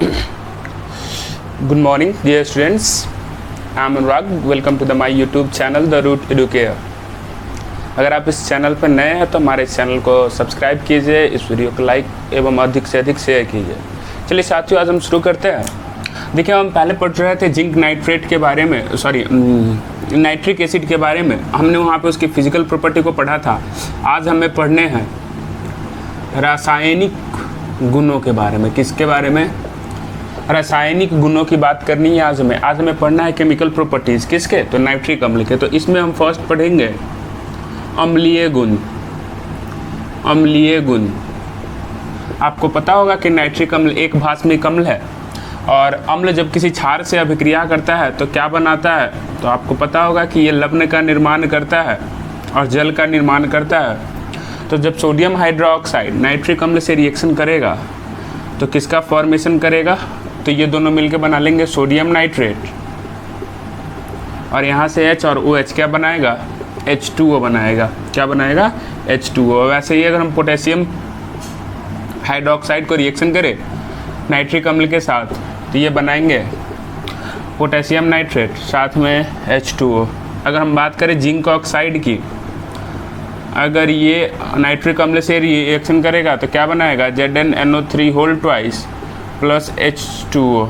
Good morning, dear students. I am Anurag. Welcome to my YouTube channel, The Root Educare. अगर आप इस channel पर नए हैं तो हमारे इस चैनल को सब्सक्राइब कीजिए, इस वीडियो को लाइक एवं अधिक से अधिक शेयर कीजिए। चलिए साथियों, आज हम शुरू करते हैं। देखिए, हम पहले पढ़ रहे थे जिंक नाइट्रेट के बारे में, नाइट्रिक एसिड के बारे में। हमने वहाँ पे उसकी फिजिकल प्रॉपर्टी को पढ़ा था। आज हमें पढ़ने हैं रासायनिक गुणों के बारे में। किसके बारे में? रासायनिक गुणों की बात करनी है आज हमें पढ़ना है केमिकल प्रॉपर्टीज़। किसके? तो नाइट्रिक अम्ल के। तो इसमें हम फर्स्ट पढ़ेंगे अम्लीय गुण। अम्लीय गुण, आपको पता होगा कि नाइट्रिक अम्ल एक भास्मिक अम्ल है, और अम्ल जब किसी क्षार से अभिक्रिया करता है तो क्या बनाता है? तो आपको पता होगा कि ये लवण का निर्माण करता है और जल का निर्माण करता है। तो जब सोडियम हाइड्रोक्साइड नाइट्रिक अम्ल से रिएक्शन करेगा तो किसका फॉर्मेशन करेगा? तो ये दोनों मिलकर बना लेंगे सोडियम नाइट्रेट, और यहाँ से H और OH क्या बनाएगा? H2O बनाएगा। क्या बनाएगा? H2O। वैसे ही अगर हम पोटेशियम हाइड्रोक्साइड को रिएक्शन करें नाइट्रिक अम्ल के साथ तो ये बनाएंगे पोटेशियम नाइट्रेट, साथ में H2O। अगर हम बात करें जिंक ऑक्साइड की, अगर ये नाइट्रिक अम्ल से रिएक्शन करेगा तो क्या बनाएगा? ZnNO3 plus H2O।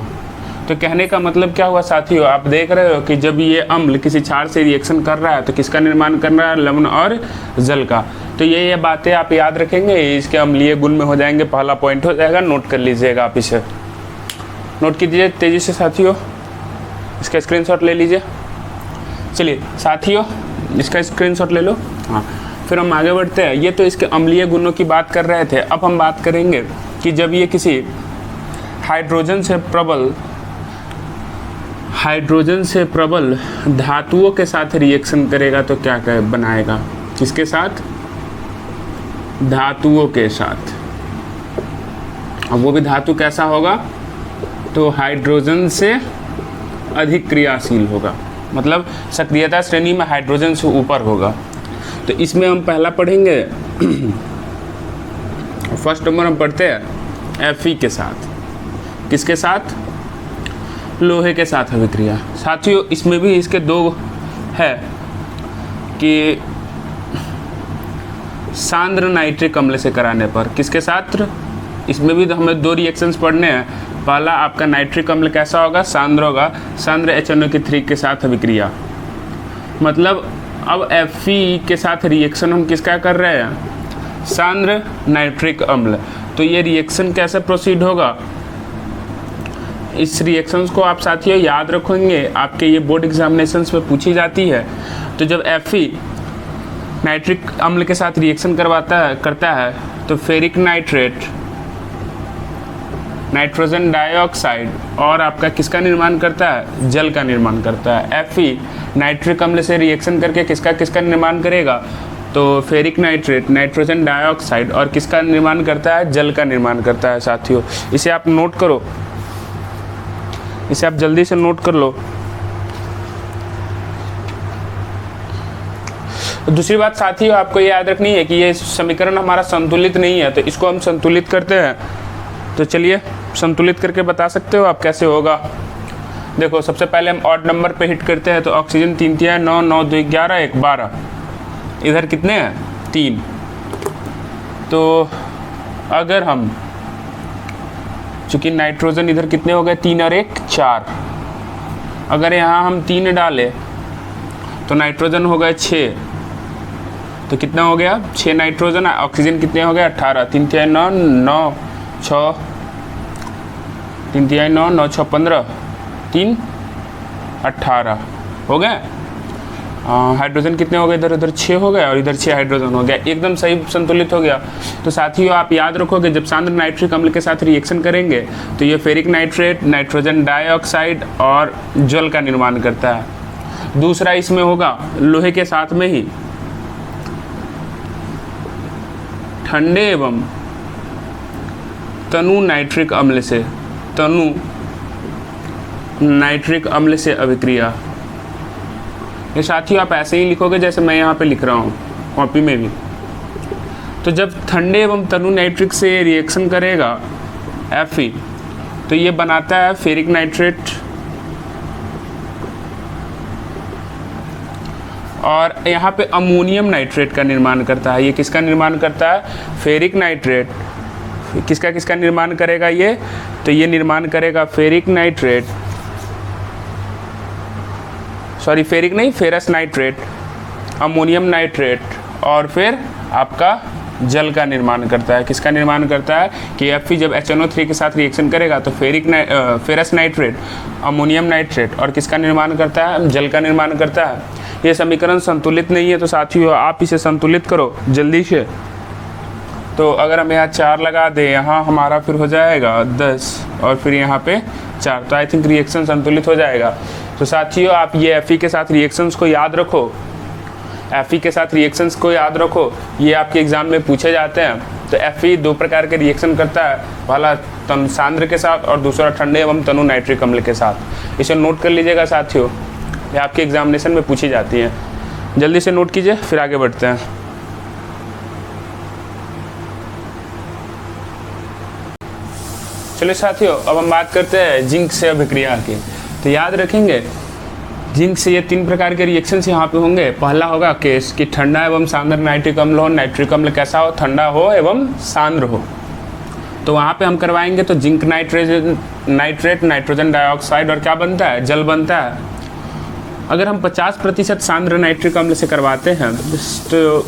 तो कहने का मतलब क्या हुआ साथियों? आप देख रहे हो कि जब ये अम्ल किसी क्षार से रिएक्शन कर रहा है तो किसका निर्माण कर रहा है? लवण और जल का। तो ये बातें आप याद रखेंगे, इसके अम्लीय गुण में हो जाएंगे। पहला पॉइंट हो जाएगा, नोट कर लीजिएगा। आप इसे नोट कीजिए तेज़ी से साथियों, इसका स्क्रीनशॉट ले लीजिए। चलिए साथियों, इसका स्क्रीनशॉट ले लो। हाँ, फिर हम आगे बढ़ते हैं। ये तो इसके अम्लीय गुणों की बात कर रहे थे। अब हम बात करेंगे कि जब ये किसी हाइड्रोजन से प्रबल धातुओं के साथ रिएक्शन करेगा तो क्या बनाएगा? किसके साथ? धातुओं के साथ। अब वो भी धातु कैसा होगा? तो हाइड्रोजन से अधिक क्रियाशील होगा, मतलब सक्रियता श्रेणी में हाइड्रोजन से ऊपर होगा। तो इसमें हम पहला पढ़ेंगे फर्स्ट नंबर हम पढ़ते हैं Fe के साथ। किसके साथ? लोहे के साथ अभिक्रिया। साथियों, इसमें भी इसके दो है कि सांद्र नाइट्रिक अम्ल से कराने पर किसके साथ? इसमें भी हमें दो रिएक्शंस पढ़ने हैं। पहला आपका नाइट्रिक अम्ल कैसा होगा? सांद्र होगा। सांद्र HNO3 के साथ अभिक्रिया, मतलब अब Fe के साथ रिएक्शन हम किसका कर रहे हैं? सांद्र नाइट्रिक अम्ल। तो ये रिएक्शन कैसे प्रोसीड होगा? इस रिएक्शंस को आप साथियों याद रखेंगे, आपके ये बोर्ड एग्जामिनेशंस में पूछी जाती है। तो जब Fe नाइट्रिक अम्ल के साथ रिएक्शन करता है तो फेरिक नाइट्रेट, नाइट्रोजन डाइऑक्साइड और आपका किसका निर्माण करता है? जल का निर्माण करता है। Fe नाइट्रिक अम्ल से रिएक्शन करके किसका निर्माण करेगा? तो फेरिक नाइट्रेट, नाइट्रोजन डाइऑक्साइड और किसका निर्माण करता है? जल का निर्माण करता है। साथियों, इसे आप नोट करो, इसे आप जल्दी से नोट कर लो। दूसरी बात साथियों, आपको ये याद रखनी है कि ये समीकरण हमारा संतुलित नहीं है, तो इसको हम संतुलित करते हैं। तो चलिए संतुलित करके बता सकते हो आप कैसे होगा? देखो, सबसे पहले हम ऑड नंबर पे हिट करते हैं। तो ऑक्सीजन 3 3 9 9 2 11 1 12। इधर कितने हैं? 3। तो अगर हम, चूँकि नाइट्रोजन इधर कितने हो गए? 3 और 1 4। अगर यहाँ हम 3 डालें तो नाइट्रोजन हो गए 6। तो कितना हो गया? 6 नाइट्रोजन। ऑक्सीजन कितने हो गए? 18। 3 3 9 9 6 3 3 9 9 6 15 3 18 हो गए। हाइड्रोजन कितने हो गए? इधर 6 हो गए और इधर 6 हाइड्रोजन हो गया। एकदम सही संतुलित हो गया। तो साथियों, आप याद रखोगे जब सांद्र नाइट्रिक अम्ल के साथ रिएक्शन करेंगे तो ये फेरिक नाइट्रेट, नाइट्रोजन डाइऑक्साइड और जल का निर्माण करता है। दूसरा इसमें होगा लोहे के साथ में ही ठंडे एवं तनु नाइट्रिक अम्ल से अभिक्रिया। ये साथियों आप ऐसे ही लिखोगे जैसे मैं यहाँ पे लिख रहा हूँ कॉपी में भी। तो जब ठंडे एवं तनु नाइट्रिक से रिएक्शन करेगा Fe तो ये बनाता है फेरिक नाइट्रेट, और यहाँ पे अमोनियम नाइट्रेट का निर्माण करता है। ये किसका निर्माण करता है? Ferric nitrate. किसका किसका निर्माण करेगा ये? तो ये निर्माण करेगा फेरिक नाइट्रेट, सॉरी फेरिक नहीं, फेरस नाइट्रेट, अमोनियम नाइट्रेट, और फिर आपका जल का निर्माण करता है। किसका निर्माण करता है कि Fe जब HNO3 के साथ रिएक्शन करेगा तो फेरस नाइट्रेट, अमोनियम नाइट्रेट, और किसका निर्माण करता है? जल का निर्माण करता है। ये समीकरण संतुलित नहीं है, तो साथियों आप इसे संतुलित करो जल्दी से। तो अगर हम यहाँ 4 लगा दें, यहाँ हमारा फिर हो जाएगा 10, और फिर यहाँ पे 4, तो आई थिंक रिएक्शन संतुलित हो जाएगा। तो साथियों आप ये Fe के साथ रिएक्शंस को याद रखो, Fe के साथ रिएक्शंस को याद रखो, ये आपके एग्जाम में पूछे जाते हैं। तो Fe 2 प्रकार के रिएक्शन करता है, पहला तनु सांद्र के साथ और दूसरा ठंडे एवं तनु नाइट्रिक अम्ल के साथ। इसे नोट कर लीजिएगा साथियों, ये आपके एग्जामिनेशन में पूछी जाती है। जल्दी से नोट कीजिए, फिर आगे बढ़ते हैं। चलिए साथियों, अब हम बात करते हैं जिंक से अभिक्रिया की। तो याद रखेंगे जिंक से ये 3 प्रकार के रिएक्शंस यहाँ पे होंगे। पहला होगा केस कि ठंडा एवं सांद्र नाइट्रिक अम्ल हो। नाइट्रिक अम्ल कैसा हो? ठंडा हो एवं सांद्र हो। तो वहाँ पे हम करवाएंगे तो जिंक नाइट्रेट, नाइट्रोजन डाइऑक्साइड, और क्या बनता है? जल बनता है। अगर हम 50% सांद्र नाइट्रिक अम्ल से करवाते हैं तो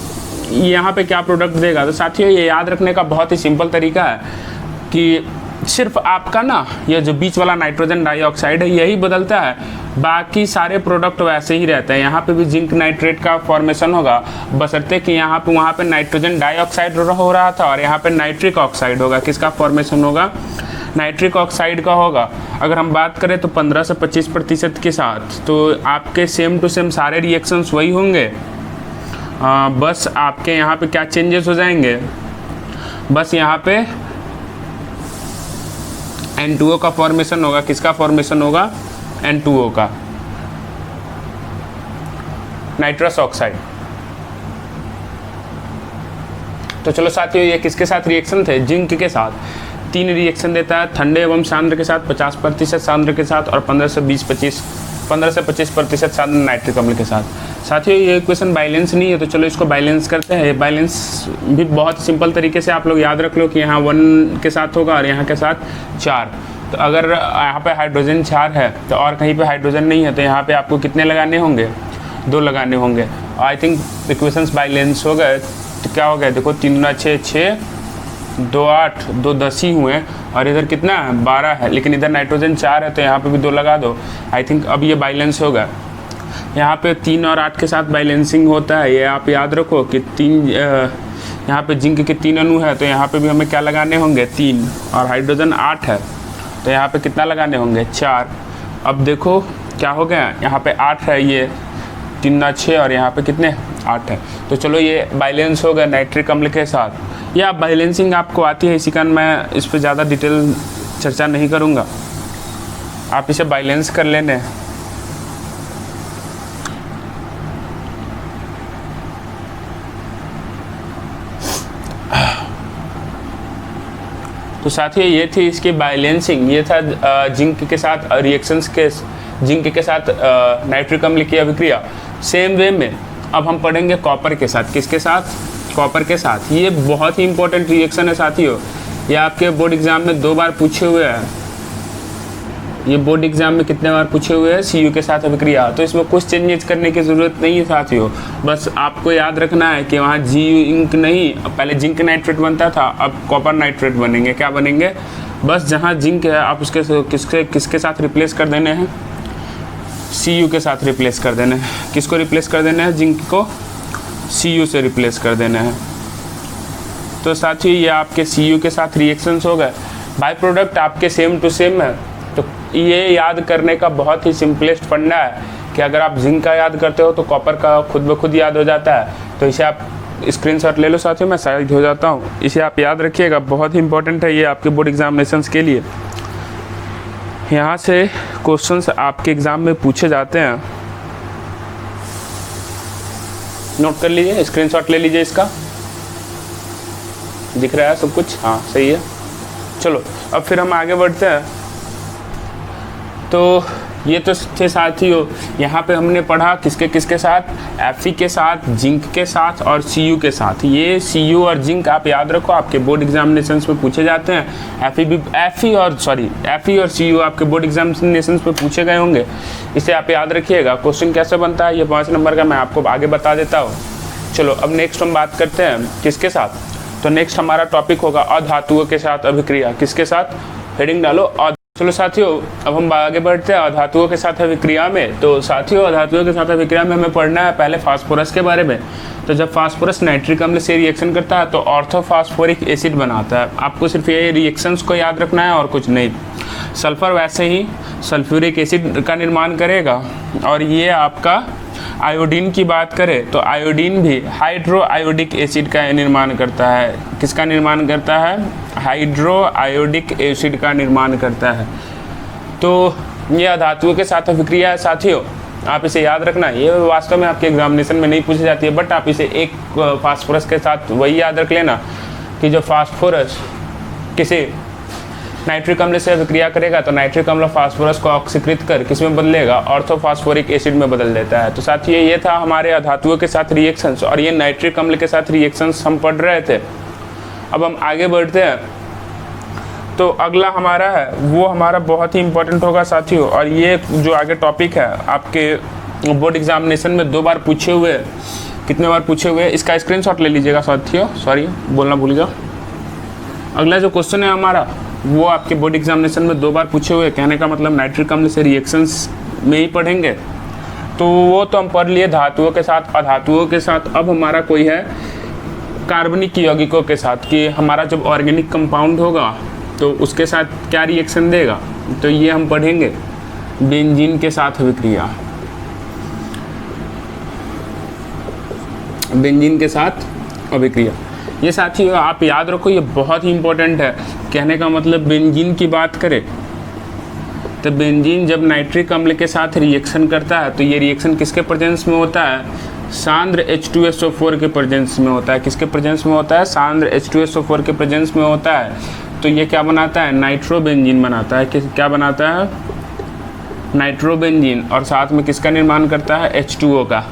यहाँ पे क्या प्रोडक्ट देगा? तो साथियों ये याद रखने का बहुत ही सिंपल तरीका है कि सिर्फ आपका ना ये जो बीच वाला नाइट्रोजन डाइऑक्साइड है यही बदलता है, बाकी सारे प्रोडक्ट वैसे ही रहते हैं। यहाँ पे भी जिंक नाइट्रेट का फॉर्मेशन होगा, बशर्ते कि यहाँ पे वहाँ पे नाइट्रोजन डाइऑक्साइड हो रहा था और यहाँ पे नाइट्रिक ऑक्साइड होगा। किसका फॉर्मेशन होगा? नाइट्रिक ऑक्साइड का होगा। अगर हम बात करें तो 15 से 25% के साथ, तो आपके सेम टू सेम सारे रिएक्शंस वही होंगे। बस आपके यहाँ पे क्या चेंजेस हो जाएंगे? बस यहाँ पे N2O का फॉर्मेशन होगा। किसका फॉर्मेशन होगा? N2O का, नाइट्रस ऑक्साइड। तो चलो साथियों, ये किसके साथ रिएक्शन थे? जिंक के साथ। 3 रिएक्शन देता है, ठंडे एवं सांद्र के साथ, 50% सांद्र के साथ, और 15 से 25% सांद्र नाइट्रिक अम्ल के साथ। साथियों ये इक्वेशन बैलेंस नहीं है, तो चलो इसको बैलेंस करते हैं। ये बैलेंस भी बहुत सिंपल तरीके से आप लोग याद रख लो कि यहाँ 1 के साथ होगा और यहाँ के साथ 4। तो अगर यहाँ पे हाइड्रोजन 4 है तो और कहीं पे हाइड्रोजन नहीं है, तो यहाँ पे आपको कितने लगाने होंगे? 2 लगाने होंगे। आई थिंक इक्वेशंस बैलेंस हो गए। तो क्या हो गया? देखो 3 × 6 6, 2 8, 2 10 ही हुए, और इधर कितना है? 12 है, लेकिन इधर नाइट्रोजन 4 है तो यहाँ पे भी 2 लगा दो। आई थिंक अब ये बैलेंस होगा। यहाँ पे 3 और 8 के साथ बैलेंसिंग होता है, ये आप याद रखो कि 3 यहाँ पे जिंक के 3 अणु है, तो यहाँ पे भी हमें क्या लगाने होंगे? 3, और हाइड्रोजन 8 है तो यहाँ पे कितना लगाने होंगे? 4। अब देखो क्या हो गया, यहाँ पे 8 है, ये 3 × 6, और यहाँ पे कितने? 8 है। तो चलो ये बैलेंस हो गया नाइट्रिक अम्ल के साथ। या बैलेंसिंग आपको आती है, इसी कारण मैं इस पर ज़्यादा डिटेल चर्चा नहीं करूँगा, आप इसे बैलेंस कर लेने। तो साथियों ये थी इसकी बैलेंसिंग। ये था जिंक के साथ रिएक्शंस के, जिंक के साथ नाइट्रिक अम्ल की अभिक्रिया। सेम वे में अब हम पढ़ेंगे कॉपर के साथ। किसके साथ? कॉपर के साथ। ये बहुत ही इंपॉर्टेंट रिएक्शन है साथियों, ये आपके बोर्ड एग्जाम में 2 बार पूछे हुए हैं। ये बोर्ड एग्जाम में कितने बार पूछे हुए हैं? Cu के साथ अभिक्रिया। तो इसमें कुछ चेंजेस करने की ज़रूरत नहीं है साथियों, बस आपको याद रखना है कि वहाँ जिंक नहीं, पहले जिंक नाइट्रेट बनता था, अब कॉपर नाइट्रेट बनेंगे। क्या बनेंगे? बस जहाँ जिंक है आप उसके किसके साथ रिप्लेस कर देने हैं? Cu के साथ रिप्लेस कर देने हैं। किसको रिप्लेस कर देना है? जिंक को Cu से रिप्लेस कर देना है। तो साथियों ये आपके Cu के साथ रिएक्शंस हो गए। बाय प्रोडक्ट आपके सेम टू सेम है। तो ये याद करने का बहुत ही सिंपलेस्ट फंडा है कि अगर आप जिंक का याद करते हो तो कॉपर का खुद ब खुद याद हो जाता है। तो इसे आप स्क्रीनशॉट ले लो साथियों, मैं साइड हो जाता हूँ। इसे आप याद रखिएगा, बहुत ही इंपॉर्टेंट है ये आपके बोर्ड एग्जामिनेशंस के लिए। यहाँ से क्वेश्चंस आपके एग्ज़ाम में पूछे जाते हैं, नोट कर लीजिए, स्क्रीनशॉट ले लीजिए इसका। दिख रहा है सब कुछ? हाँ सही है। चलो अब फिर हम आगे बढ़ते हैं। तो ये तो थे साथियों, यहाँ पे हमने पढ़ा किसके किसके साथ, Fe के साथ, जिंक के साथ और Cu के साथ। ये Cu और जिंक आप याद रखो, आपके बोर्ड एग्जामिनेशंस में पूछे जाते हैं। Fe और Cu आपके बोर्ड एग्जामिनेशंस में पूछे गए होंगे, इसे आप याद रखिएगा। क्वेश्चन कैसे बनता है ये 5 नंबर का मैं आपको आगे बता देता हूँ। चलो अब नेक्स्ट हम बात करते हैं किसके साथ, तो नेक्स्ट हमारा टॉपिक होगा अधातुओं के साथ अभिक्रिया। किसके साथ, हेडिंग डालो। चलो साथियों अब हम आगे बढ़ते हैं अधातुओं के साथ अभिक्रिया में। तो साथियों अधातुओं के साथ अभिक्रिया में हमें पढ़ना है पहले फास्फोरस के बारे में। तो जब फास्फोरस नाइट्रिक अम्ल से रिएक्शन करता है तो ऑर्थोफॉस्फोरिक एसिड बनाता है। आपको सिर्फ ये रिएक्शंस को याद रखना है और कुछ नहीं। सल्फर वैसे ही सल्फ्यूरिक एसिड का निर्माण करेगा, और ये आपका आयोडीन की बात करें तो आयोडीन भी हाइड्रो आयोडिक एसिड का निर्माण करता है। किसका निर्माण करता है, हाइड्रो आयोडिक एसिड का निर्माण करता है। तो ये अधातुओं के साथ अभिक्रिया है साथियों, आप इसे याद रखना। ये वास्तव में आपके एग्जामिनेशन में नहीं पूछी जाती है, बट आप इसे एक फास्फोरस के साथ वही याद रख लेना कि जब फास्फोरस किसी नाइट्रिक अम्ल से अभिक्रिया करेगा तो नाइट्रिक अम्ल फास्फोरस को ऑक्सीकृत कर किस में बदलेगा, ऑर्थोफॉस्फोरिक एसिड में बदल देता है। तो साथियों ये था हमारे अधातुओं के साथ रिएक्शंस, और ये नाइट्रिक अम्ल के साथ रिएक्शंस हम पढ़ रहे थे। अब हम आगे बढ़ते हैं। तो अगला हमारा है वो हमारा बहुत ही इंपॉर्टेंट होगा साथियों, और ये जो आगे टॉपिक है आपके बोर्ड एग्जामिनेशन में 2 बार पूछे हुए, कितने बार पूछे हुए, इसका स्क्रीनशॉट ले लीजिएगा साथियों, सॉरी बोलना भूल गया। अगला जो क्वेश्चन है हमारा वो आपके बोर्ड एग्जामिनेशन में 2 बार पूछे हुए, कहने का मतलब नाइट्रिक अम्ल से रिएक्शंस में ही पढ़ेंगे। तो वो तो हम पढ़ लिए धातुओं के साथ अधातुओं के साथ। अब हमारा कोई है कार्बनिक यौगिकों के साथ, कि हमारा जब ऑर्गेनिक कंपाउंड होगा तो उसके साथ क्या रिएक्शन देगा, तो ये हम पढ़ेंगे बेंजीन के साथ अभिक्रिया। बेंजीन के साथ अभिक्रिया ये साथियों आप याद रखो, ये बहुत ही इंपॉर्टेंट है। कहने का मतलब बेंजीन की बात करें तो बेंजीन जब नाइट्रिक अम्ल के साथ रिएक्शन करता है तो ये रिएक्शन किसके प्रेजेंस में होता है, सांद्र H2SO4 के प्रेजेंस में होता है। किसके प्रेजेंस में होता है, सांद्र H2SO4 के प्रेजेंस में होता है। तो ये क्या बनाता है, नाइट्रोबेंजीन बनाता है। क्या बनाता है, नाइट्रोबेंजीन, और साथ में किसका निर्माण करता है, H2O का।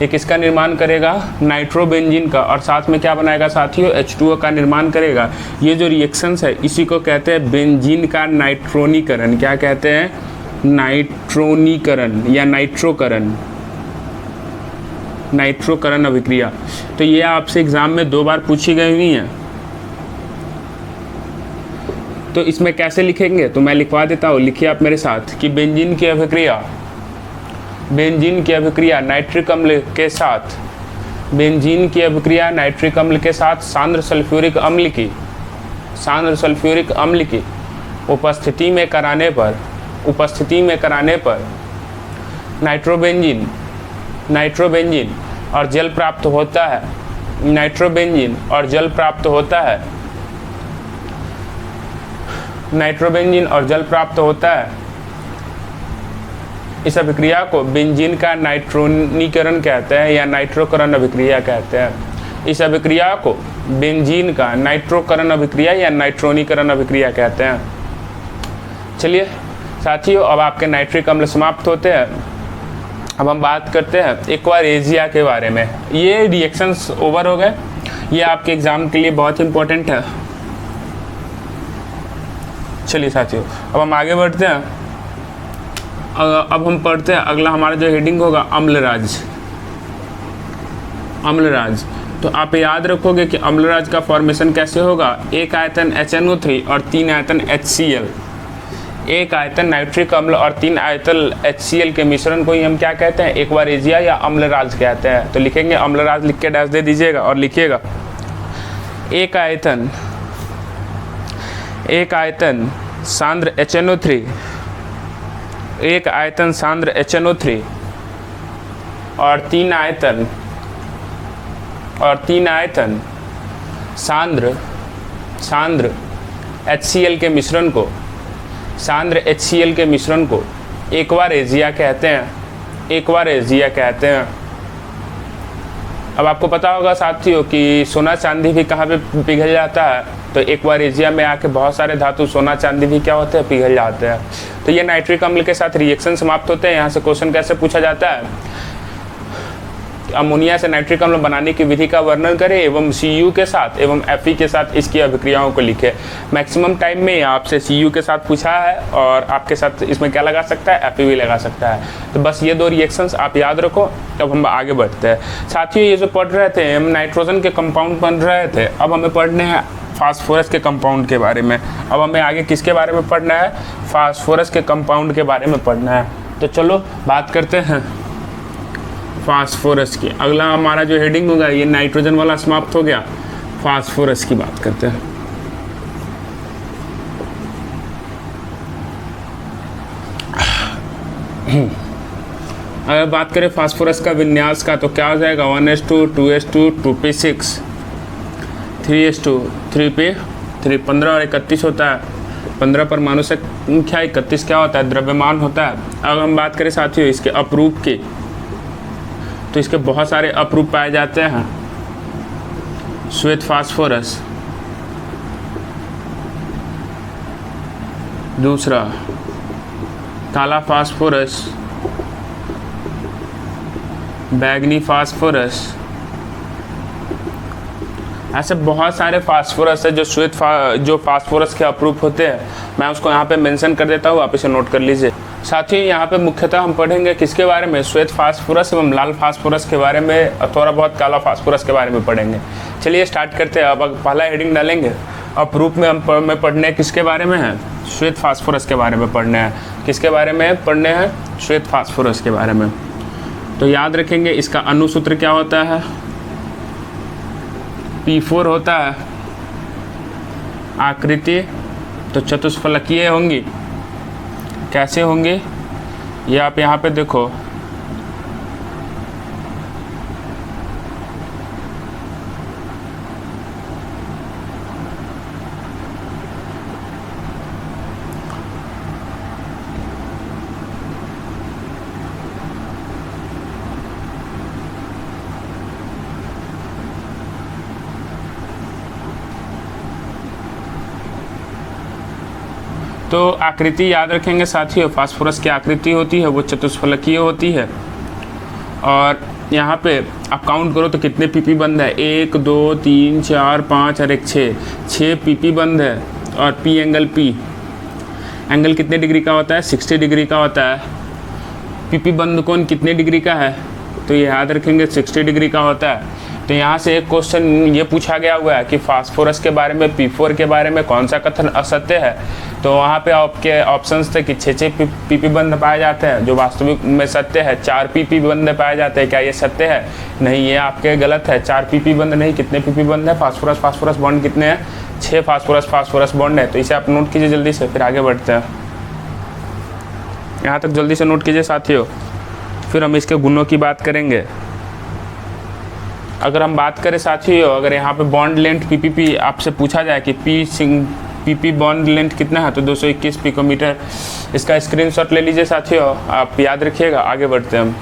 ये किसका निर्माण करेगा, नाइट्रोबेंजीन का, और साथ में क्या बनाएगा साथियों, H2O का निर्माण करेगा। ये जो रिएक्शंस है इसी को कहते हैं बेंजीन का नाइट्रोनीकरण। क्या कहते हैं, नाइट्रोनीकरण या नाइट्रोकरण, नाइट्रोकरण अभिक्रिया। तो ये आपसे एग्जाम में 2 बार पूछी गई हुई है। तो इसमें कैसे लिखेंगे, तो मैं लिखवा देता हूँ, लिखिए आप मेरे साथ कि बेंजीन की अभिक्रिया, बेंजीन की अभिक्रिया नाइट्रिक अम्ल के साथ, बेंजीन की अभिक्रिया नाइट्रिक अम्ल के साथ सांद्र सल्फ्यूरिक अम्ल की, सांद्र सल्फ्यूरिक अम्ल की उपस्थिति में कराने पर नाइट्रोबेंजीन, नाइट्रोबेंजीन और जल प्राप्त होता है, नाइट्रोबेंजीन और जल प्राप्त होता है, नाइट्रोबेंजीन और जल प्राप्त होता है। इस अभिक्रिया को बेंजीन का नाइट्रोनीकरण कहते हैं या नाइट्रोकरण अभिक्रिया कहते हैं। इस अभिक्रिया को बेंजीन का नाइट्रोकरण अभिक्रिया या नाइट्रोनीकरण अभिक्रिया कहते हैं। चलिए साथियों अब आपके नाइट्रिक अम्ल समाप्त होते हैं। अब हम बात करते हैं एक्वारेजिया के बारे में। ये रिएक्शंस ओवर हो गए, ये आपके एग्जाम के लिए बहुत इंपॉर्टेंट है। चलिए साथियों अब हम आगे बढ़ते हैं। अब हम पढ़ते हैं अगला हमारा जो हेडिंग होगा अम्लराज। अम्लराज, तो आप याद रखोगे कि अम्लराज का फॉर्मेशन कैसे होगा, 1 आयतन HNO3 और 3 आयतन HCl। 1 आयतन नाइट्रिक अम्ल और 3 आयतन HCl के मिश्रण को ही हम क्या कहते हैं, एक्वारेजिया या अम्लराज कहते हैं। तो लिखेंगे अम्लराज, लिख के डैश दे दीजिएगा और लिखिएगा 1 आयतन सांद्र HNO3, 1 आयतन सांद्र HNO3 और 3 आयतन सांद्र HCl के मिश्रण को, सांद्र HCl के मिश्रण को एक्वारेजिया कहते हैं, एक्वारेजिया कहते हैं। अब आपको पता होगा साथियों कि सोना चांदी भी कहाँ पे पिघल जाता है, तो एक्वारेजिया में आके बहुत सारे धातु सोना चांदी भी क्या होते हैं, पिघल जाते हैं। तो ये नाइट्रिक अम्ल के साथ रिएक्शन समाप्त होते हैं। यहाँ से क्वेश्चन कैसे पूछा जाता है, अमोनिया से नाइट्रिक अम्ल बनाने की विधि का वर्णन करें एवं Cu के साथ एवं Fe के साथ इसकी अभिक्रियाओं को लिखें। मैक्सिमम टाइम में आपसे Cu के साथ पूछा है और आपके साथ इसमें क्या लगा सकता है, Fe भी लगा सकता है। तो बस ये 2 रिएक्शंस आप याद रखो, तब हम आगे बढ़ते हैं। साथियों, ये जो पढ़ रहे थे हम नाइट्रोजन के कंपाउंड पढ़ रहे थे, अब हमें पढ़ने हैं फास्फोरस के कंपाउंड के बारे में। अब हमें आगे किसके बारे में पढ़ना है, फास्फोरस के कंपाउंड के बारे में पढ़ना है। तो चलो बात करते हैं फास्फोरस की। अगला हमारा जो हेडिंग होगा, ये नाइट्रोजन वाला समाप्त हो गया, फास्फोरस की बात करते हैं। अगर बात करें फास्फोरस का विन्यास का, तो क्या हो जाएगा, 1s2 2s2 2p6 3s2 3p3 15 और 31 होता है। 15 परमाणु संख्या, 31 क्या होता है, द्रव्यमान होता है। अब हम बात करें साथियों इसके अपरूप की, तो इसके बहुत सारे अपरूप पाए जाते हैं। श्वेत फास्फोरस, दूसरा काला फास्फोरस, बैंगनी फास्फोरस, ऐसे बहुत सारे फास्फोरस है जो जो फास्फोरस के अपरूप होते हैं। मैं उसको यहाँ पे मेंशन कर देता हूँ, आप इसे नोट कर लीजिए। साथियों, यहाँ पे मुख्यतः हम पढ़ेंगे किसके बारे में, श्वेत फास्फोरस एवं लाल फास्फोरस के बारे में, और थोड़ा बहुत काला फास्फोरस के बारे में पढ़ेंगे। चलिए स्टार्ट करते हैं। अब पहला हेडिंग डालेंगे, अपरूप में हम पढ़ने किसके बारे में है, श्वेत फास्फोरस के बारे में पढ़ने हैं। किसके बारे में पढ़ने हैं, श्वेत फास्फोरस के बारे में। तो याद रखेंगे इसका अनुसूत्र क्या होता है, P4 होता है। आकृति तो चतुष्फलकीय होंगी। कैसे होंगे, ये आप यहाँ पे देखो, तो आकृति याद रखेंगे साथियों, फास्फोरस की आकृति होती है वो चतुष्फलकीय होती है। और यहाँ पे आप काउंट करो तो कितने पीपी बंद है, 1 2 3 4 5 और 1 6 पीपी बंद है। और पी एंगल कितने डिग्री का होता है, 60 डिग्री का होता है। पीपी बंद कोण कितने डिग्री का है, तो ये याद रखेंगे 60 डिग्री का होता है। तो यहाँ से एक क्वेश्चन ये पूछा गया हुआ है कि फास्फोरस के बारे में, P4 के बारे में कौन सा कथन असत्य है। तो वहाँ पे आपके ऑप्शंस थे कि 6 पीपी बंद पाए जाते हैं, जो वास्तविक में सत्य है। 4 पीपी बंद पाए जाते हैं, क्या ये सत्य है, नहीं, ये आपके गलत है। 4 पीपी बंद नहीं, कितने पीपी बंद है, फास्फोरस फास्फोरस बॉन्ड कितने हैं, 6 फास्फोरस फास्फोरस बॉन्ड है। तो इसे आप नोट कीजिए जल्दी से, फिर आगे बढ़ते हैं। यहाँ तक जल्दी से नोट कीजिए साथियों, फिर हम इसके गुणों की बात करेंगे। अगर हम बात करें साथियों, अगर यहाँ पे बॉन्ड लेंथ पीपीपी आपसे पूछा जाए कि पीपी बॉन्ड लेंथ कितना है, तो 221 पिकोमीटर। इसका स्क्रीनशॉट ले लीजिए साथियों, आप याद रखिएगा। आगे बढ़ते हैं हम।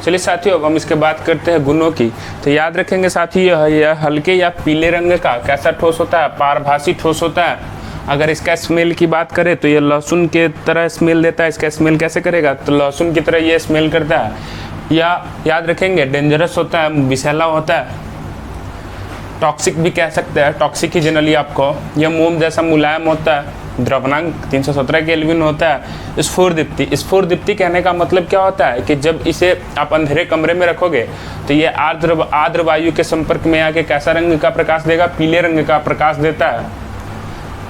चलिए साथियों, अब हम इसके बात करते हैं गुणों की। तो याद रखेंगे साथियों, यह हल्के या पीले रंग का कैसा ठोस होता है, पारभासी ठोस होता है। अगर इसका स्मेल की बात करें तो ये लहसुन के तरह स्मेल देता है। इसका स्मेल कैसे करेगा, तो लहसुन की तरह ये स्मेल करता है। या याद रखेंगे डेंजरस होता है, विषैला होता है, टॉक्सिक भी कह सकते हैं, टॉक्सिक ही जनरली आपको। यह मोम जैसा मुलायम होता है, द्रवनांक 317 केल्विन होता है। स्फुरदीप्ति कहने का मतलब क्या होता है कि जब इसे आप अंधेरे कमरे में रखोगे तो ये आर्द्र वायु के संपर्क में आके कैसा रंग का प्रकाश देगा, पीले रंग का प्रकाश देता है।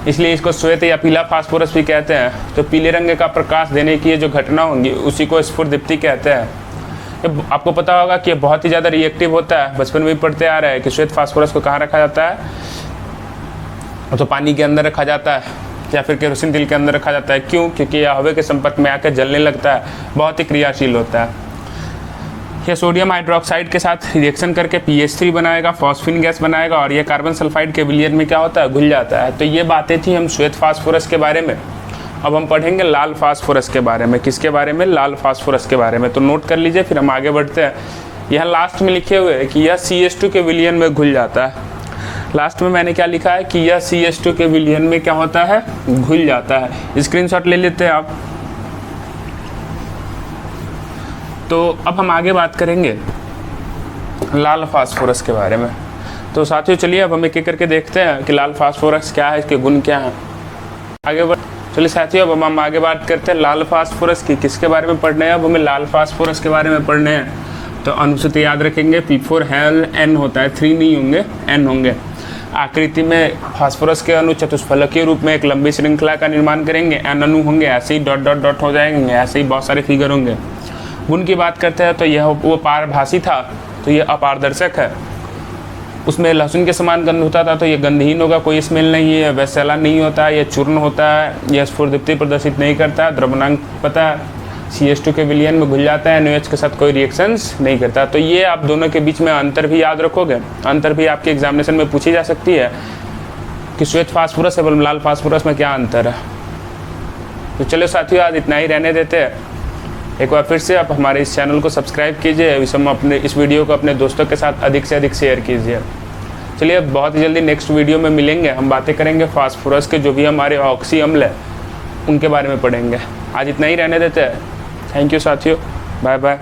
इसलिए इसको श्वेत या पीला फास्फोरस भी कहते हैं। तो पीले रंग का प्रकाश देने की जो घटना होंगी उसी को स्फुरदीप्ति कहते हैं। आपको पता होगा कि बहुत ही ज़्यादा रिएक्टिव होता है। बचपन में भी पढ़ते आ रहे हैं कि श्वेत फास्फोरस को कहाँ रखा जाता है, तो पानी के अंदर रखा जाता है या फिर केरोसिन तेल के अंदर रखा जाता है। क्यों, क्योंकि यह हवा के संपर्क में आकर जलने लगता है, बहुत ही क्रियाशील होता है। यह सोडियम हाइड्रोक्साइड के साथ रिएक्शन करके PH3 बनाएगा, फॉस्फिन गैस बनाएगा, और यह कार्बन सल्फाइड के विलयन में क्या होता है, घुल जाता है। तो ये बातें थी हम श्वेत फास्फोरस के बारे में। अब हम पढ़ेंगे लाल फास्फोरस के बारे में। किसके बारे में, लाल फास्फोरस के बारे में। तो नोट कर लीजिए, फिर हम आगे बढ़ते हैं। यहाँ लास्ट में लिखे हुए है कि यह CH2 के विलयन में घुल जाता है। लास्ट में मैंने क्या लिखा है कि यह CH2 के विलयन में क्या होता है, घुल जाता है। स्क्रीनशॉट ले लेते हैं आप। तो अब हम आगे बात करेंगे लाल फास्फोरस के बारे में। तो साथियों चलिए अब हम एक एक करके देखते हैं कि लाल फास्फोरस क्या है, इसके गुण क्या हैं। आगे बढ़ चलिए साथियों, अब हम आगे बात करते हैं लाल फास्फोरस की। किसके बारे में पढ़ने हैं? अब हमें लाल फास्फोरस के बारे में पढ़ने हैं। तो अनुसूची याद रखेंगे, P4 N होता है, 3 नहीं होंगे, N होंगे। आकृति में फास्फोरस के अणु चतुष्फलकीय रूप में एक लंबी श्रृंखला का निर्माण करेंगे, N अणु होंगे, ऐसे ही डॉट डॉट डॉट हो जाएंगे, ऐसे ही बहुत सारे फिगर होंगे। गुण की बात करते हैं तो यह वो पारभासी था, तो ये अपारदर्शक है। उसमें लहसुन के समान गंध होता था, तो ये गंधहीन होगा, कोई स्मेल नहीं है। वैसेला नहीं होता है, यह चूर्ण होता है। यह स्फुरदीप्ति प्रदर्शित नहीं करता है। द्रव्यमांक पता है, CH2 के विलयन में घुल जाता है, NaOH के साथ कोई रिएक्शंस नहीं करता। तो ये आप दोनों के बीच में अंतर भी याद रखोगे। अंतर भी आपके एग्जामिनेशन में पूछी जा सकती है कि श्वेत फास्फोरस एवं लाल फास्फोरस में क्या अंतर है। तो चलो साथियों, आज इतना ही रहने देते हैं। एक बार फिर से आप हमारे इस चैनल को सब्सक्राइब कीजिए, इस वीडियो को अपने दोस्तों के साथ अधिक से अधिक शेयर कीजिए। चलिए बहुत ही जल्दी नेक्स्ट वीडियो में मिलेंगे। हम बातें करेंगे फास्फोरस के जो भी हमारे ऑक्सी अम्ल है उनके बारे में पढ़ेंगे। आज इतना ही रहने देते हैं। थैंक यू साथियों, बाय बाय।